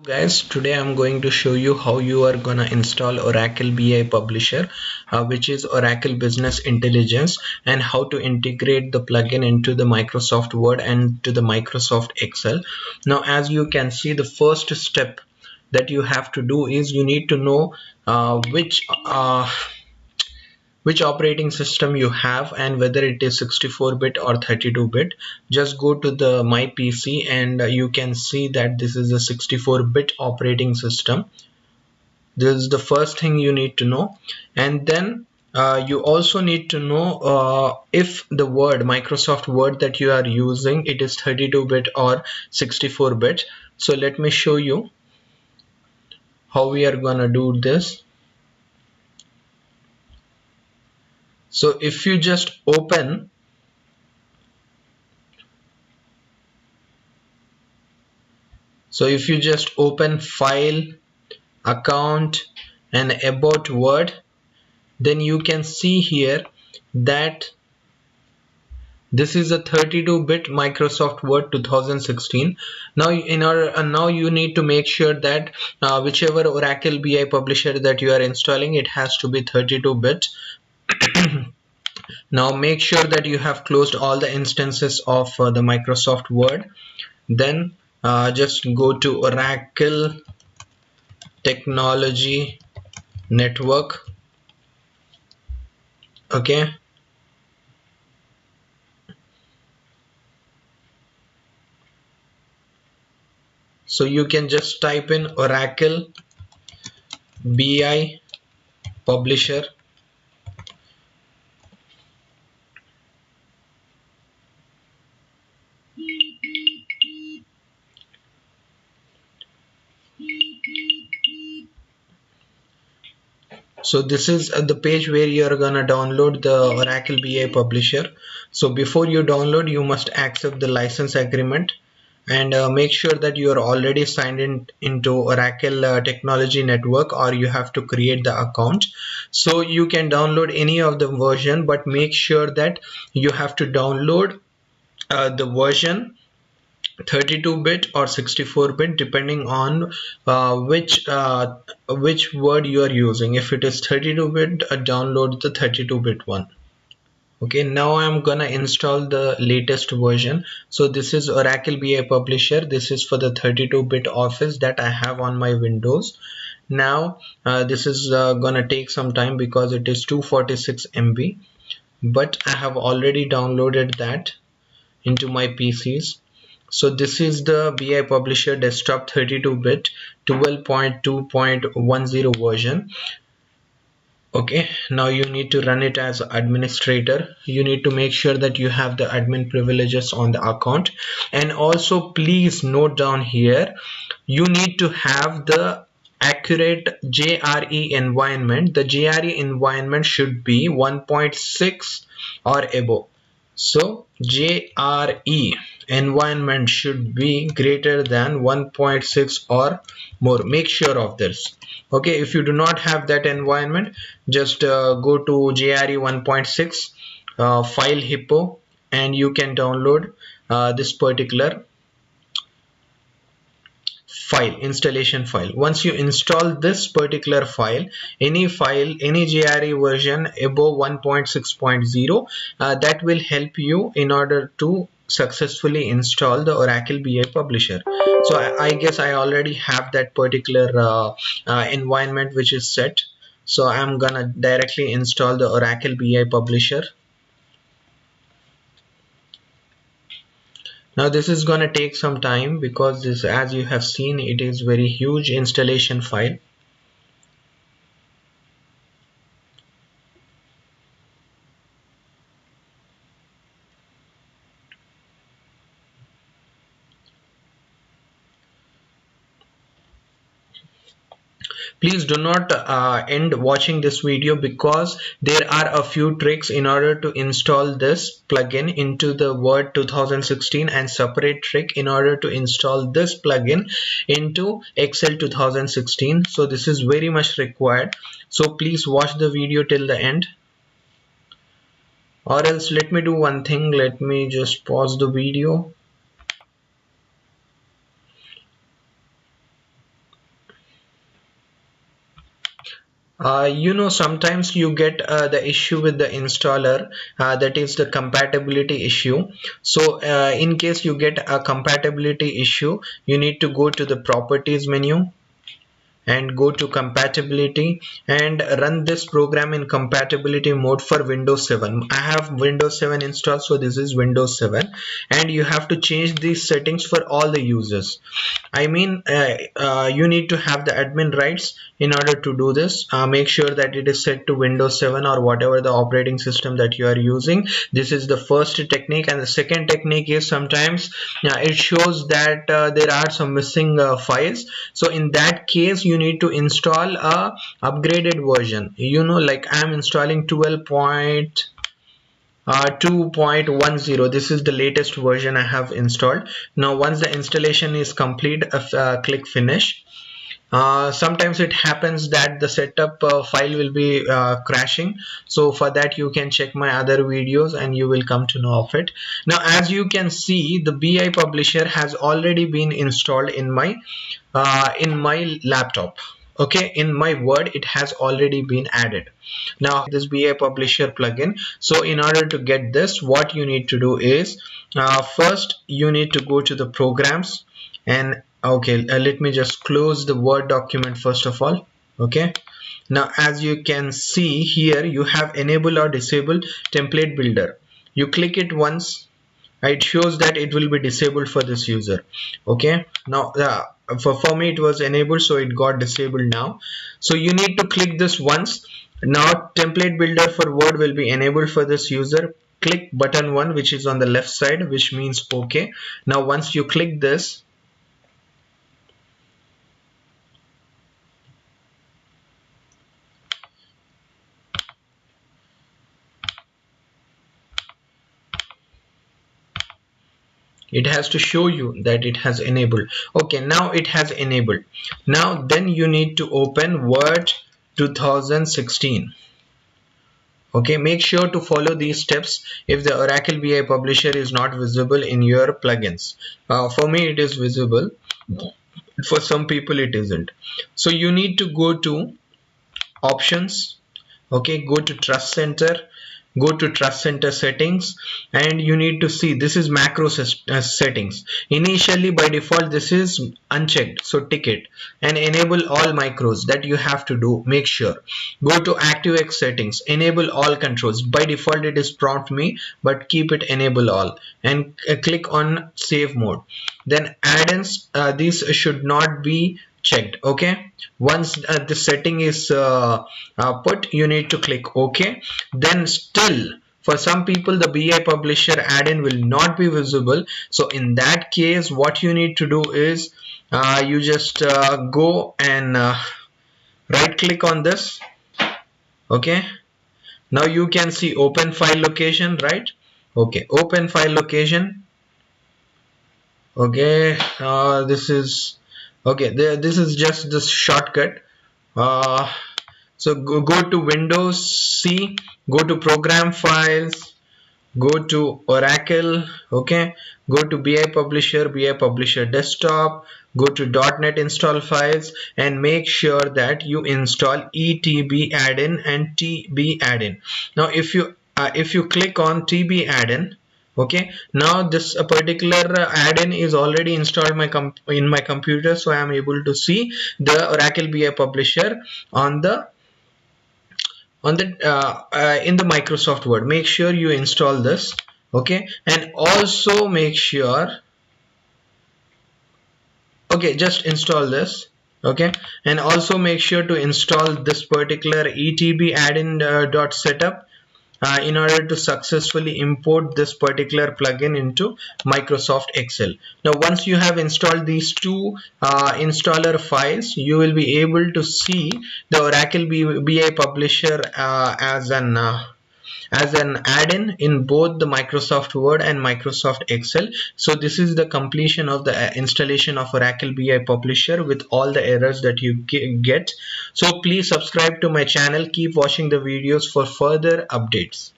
Guys, today I'm going to show you how you are gonna install Oracle BI Publisher, which is Oracle Business Intelligence, and how to integrate the plugin into the Microsoft Word and to the Microsoft Excel. Now, as you can see, the first step that you have to do is you need to know which operating system you have and whether it is 64-bit or 32-bit. Just go to the my PC and you can see that this is a 64-bit operating system. This is the first thing you need to know. And then you also need to know if the Word, Microsoft Word that you are using, it is 32-bit or 64-bit. So let me show you how we are gonna do this. So if you just open File, Account and About Word, then you can see here that this is a 32-bit Microsoft Word 2016. Now you need to make sure that whichever Oracle BI publisher that you are installing, it has to be 32-bit. Now make sure that you have closed all the instances of the Microsoft Word. Then just go to Oracle Technology Network. Okay, so you can just type in Oracle BI Publisher. So this is the page where you are gonna download the Oracle BI Publisher. So before you download, you must accept the license agreement and make sure that you are already signed in into Oracle Technology Network, or you have to create the account. So you can download any of the version, but make sure that you have to download the version 32-bit or 64-bit, depending on which word you are using. If it is 32-bit, download the 32-bit one. Okay, now I'm gonna install the latest version. So this is Oracle BI Publisher. This is for the 32-bit Office that I have on my Windows. Now this is gonna take some time because it is 246 MB, but I have already downloaded that into my PCs. So this is the BI Publisher Desktop 32-bit 12.2.10 version. Okay, now you need to run it as administrator. You need to make sure that you have the admin privileges on the account, and also please note down here, you need to have the accurate JRE environment. The JRE environment should be 1.6 or above. So JRE environment should be greater than 1.6 or more. Make sure of this. Okay, if you do not have that environment, just go to JRE 1.6 file hippo, and you can download this particular file, installation file. Once you install this particular file, any JRE version above 1.6.0, that will help you in order to successfully install the Oracle BI Publisher. So I guess I already have that particular environment which is set. So I'm gonna directly install the Oracle BI Publisher. Now this is going to take some time because this, as you have seen, it is very huge installation file. Please do not end watching this video, because there are a few tricks in order to install this plugin into the Word 2016, and separate trick in order to install this plugin into Excel 2016. So this is very much required. So please watch the video till the end, or else let me do one thing. Let me just pause the video. Sometimes you get the issue with the installer, that is the compatibility issue. So in case you get a compatibility issue, you need to go to the properties menu and go to compatibility and run this program in compatibility mode for Windows 7. I have Windows 7 installed, so this is Windows 7, and you have to change these settings for all the users. I mean, you need to have the admin rights in order to do this. Make sure that it is set to Windows 7 or whatever the operating system that you are using. This is the first technique, and the second technique is sometimes it shows that there are some missing files. So in that case, you need to install a upgraded version. Like I'm installing 2.10. This is the latest version I have installed. Now once the installation is complete, click finish. Sometimes it happens that the setup file will be crashing, so for that you can check my other videos and you will come to know of it. Now as you can see, the BI publisher has already been installed in my laptop. Okay, in my Word it has already been added. Now this BI publisher plugin, so in order to get this, what you need to do is first you need to go to the programs, and okay, let me just close the Word document first of all. Okay, now as you can see here, you have enable or disable template builder. You click it once, it shows that it will be disabled for this user. Okay, now for me it was enabled, so it got disabled now. So you need to click this once. Now template builder for Word will be enabled for this user. Click button 1, which is on the left side, which means OK. Now once you click this, it has to show you that it has enabled. Okay, now it has enabled. Now then you need to open Word 2016. Okay, make sure to follow these steps if the Oracle BI publisher is not visible in your plugins. For me it is visible, for some people it isn't. So you need to go to options. Okay, go to trust center, go to trust center settings, and you need to see this is macro settings. Initially by default this is unchecked, so tick it and enable all macros. That you have to do. Make sure, go to ActiveX settings, enable all controls. By default it is prompt me, but keep it enable all, and click on save mode. Then add-ins, these should not be checked. Okay, once the setting is put, you need to click OK. Then still for some people the BI publisher add-in will not be visible, so in that case what you need to do is you just go and right click on this. Okay, now you can see open file location, right? Okay, open file location. Okay, this is okay, this is just this shortcut. So go to Windows C, go to program files, go to Oracle. Okay, go to BI publisher desktop, go to .NET install files, and make sure that you install ETB add-in and TB add-in. Now if you click on TB add-in, okay, now this particular add-in is already installed in my computer, so I am able to see the Oracle BI publisher on the in the Microsoft Word. Make sure you install this. Okay, and also make sure, okay, just install this. Okay, and also make sure to install this particular etb add-in .setup in order to successfully import this particular plugin into Microsoft Excel. Now once you have installed these two installer files, you will be able to see the Oracle BI publisher as an add-in in both the Microsoft Word and Microsoft Excel. So this is the completion of the installation of Oracle BI publisher with all the errors that you get. So please subscribe to my channel, keep watching the videos for further updates.